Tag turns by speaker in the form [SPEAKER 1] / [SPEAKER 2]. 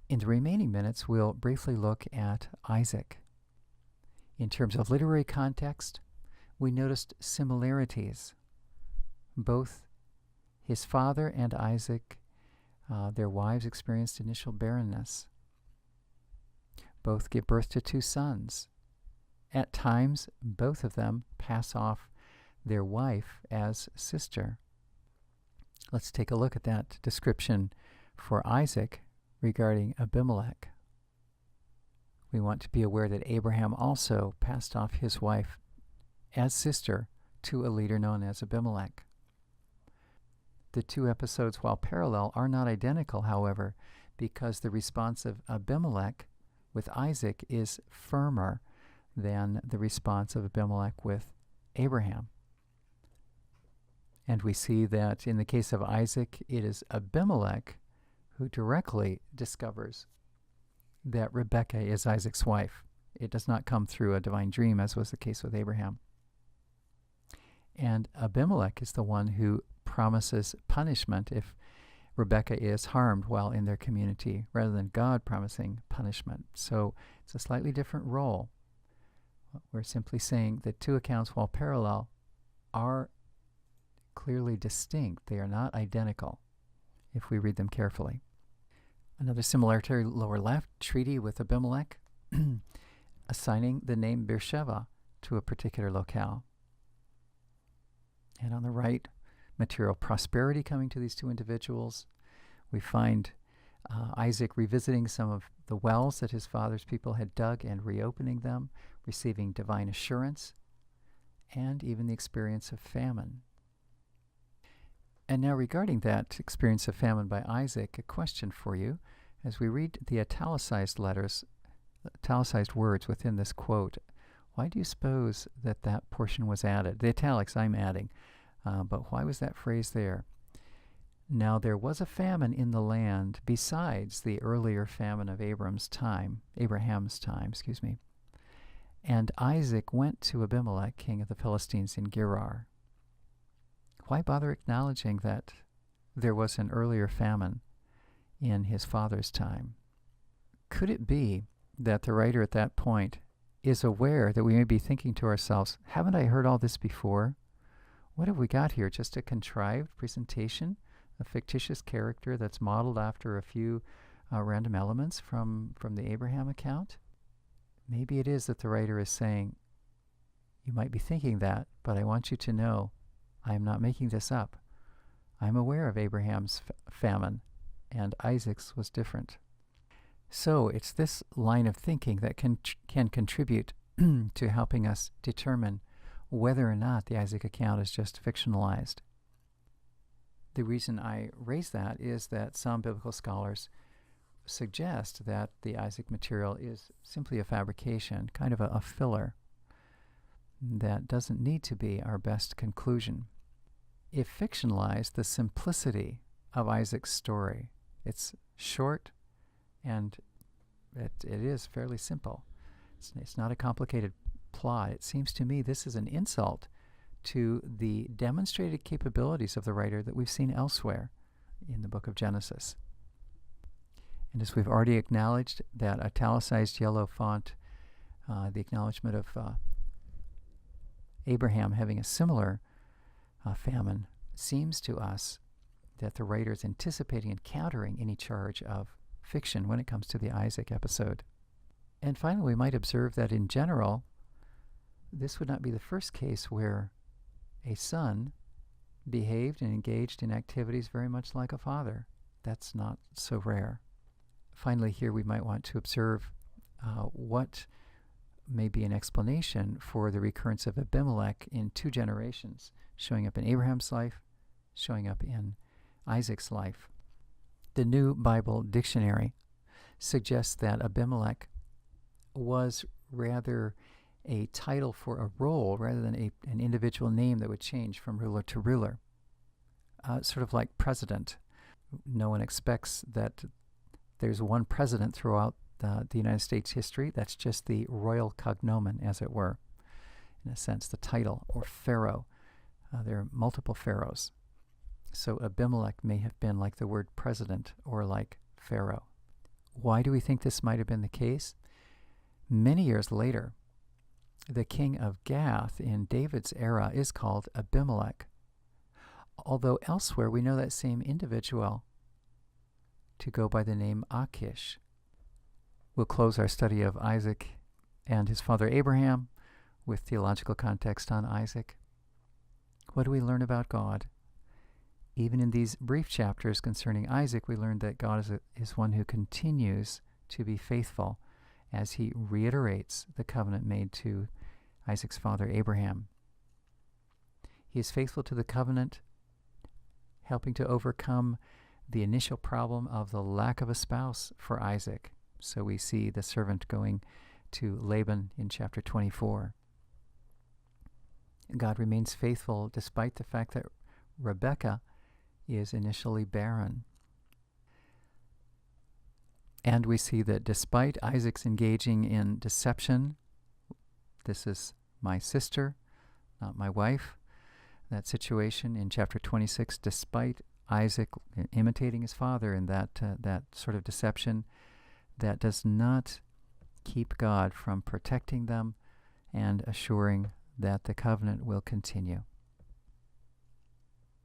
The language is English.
[SPEAKER 1] In the remaining minutes, we'll briefly look at Isaac. In terms of literary context, we noticed similarities. Both his father and Isaac, their wives experienced initial barrenness. Both give birth to 2 sons. At times, both of them pass off their wife as sister. Let's take a look at that description for Isaac regarding Abimelech. We want to be aware that Abraham also passed off his wife as sister to a leader known as Abimelech. The 2 episodes, while parallel, are not identical, however, because the response of Abimelech with Isaac is firmer than the response of Abimelech with Abraham. And we see that in the case of Isaac, it is Abimelech who directly discovers that Rebekah is Isaac's wife. It does not come through a divine dream, as was the case with Abraham. And Abimelech is the one who promises punishment if Rebekah is harmed while in their community, rather than God promising punishment. So it's a slightly different role. We're simply saying that 2 accounts, while parallel, are clearly distinct. They are not identical if we read them carefully. Another similarity, lower left, treaty with Abimelech, assigning the name Beersheba to a particular locale. And on the right, material prosperity coming to these 2 individuals. We find Isaac revisiting some of the wells that his father's people had dug and reopening them, receiving divine assurance, and even the experience of famine. And now regarding that experience of famine by Isaac, a question for you. As we read the italicized letters, italicized words within this quote, why do you suppose that that portion was added? The italics I'm adding, but why was that phrase there? Now there was a famine in the land besides the earlier famine of Abraham's time, and Isaac went to Abimelech, king of the Philistines, in Gerar. Why bother acknowledging that there was an earlier famine in his father's time? Could it be that the writer at that point is aware that we may be thinking to ourselves, haven't I heard all this before? What have we got here? Just a contrived presentation, a fictitious character that's modeled after a few random elements from the Abraham account? Maybe it is that the writer is saying, you might be thinking that, but I want you to know I am not making this up. I'm aware of Abraham's famine, and Isaac's was different. So it's this line of thinking that can contribute to helping us determine whether or not the Isaac account is just fictionalized. The reason I raise that is that some biblical scholars suggest that the Isaac material is simply a fabrication, kind of a filler, that doesn't need to be our best conclusion. If fictionalized, the simplicity of Isaac's story, it's short and it is fairly simple. It's not a complicated plot. It seems to me this is an insult to the demonstrated capabilities of the writer that we've seen elsewhere in the book of Genesis. And as we've already acknowledged, that italicized yellow font, the acknowledgement of Abraham having a similar famine, seems to us that the writer is anticipating and countering any charge of fiction when it comes to the Isaac episode. And finally, we might observe that in general, this would not be the first case where a son behaved and engaged in activities very much like a father. That's not so rare. Finally, here we might want to observe what may be an explanation for the recurrence of Abimelech in 2 generations, showing up in Abraham's life, showing up in Isaac's life. The New Bible Dictionary suggests that Abimelech was rather a title for a role rather than an individual name that would change from ruler to ruler. Sort of like president. No one expects that there's one president throughout the United States history. That's just the royal cognomen, as it were, in a sense, the title, or pharaoh. There are multiple pharaohs. So Abimelech may have been like the word president or like pharaoh. Why do we think this might have been the case? Many years later, the king of Gath in David's era is called Abimelech, although elsewhere we know that same individual to go by the name Achish. We'll close our study of Isaac and his father Abraham with theological context on Isaac. What do we learn about God? Even in these brief chapters concerning Isaac, we learn that God is one who continues to be faithful as he reiterates the covenant made to Isaac's father Abraham. He is faithful to the covenant, helping to overcome the initial problem of the lack of a spouse for Isaac. So we see the servant going to Laban in chapter 24. God remains faithful despite the fact that Rebekah is initially barren. And we see that despite Isaac's engaging in deception, this is my sister, not my wife, that situation in chapter 26, despite Isaac imitating his father in that sort of deception, that does not keep God from protecting them and assuring that the covenant will continue.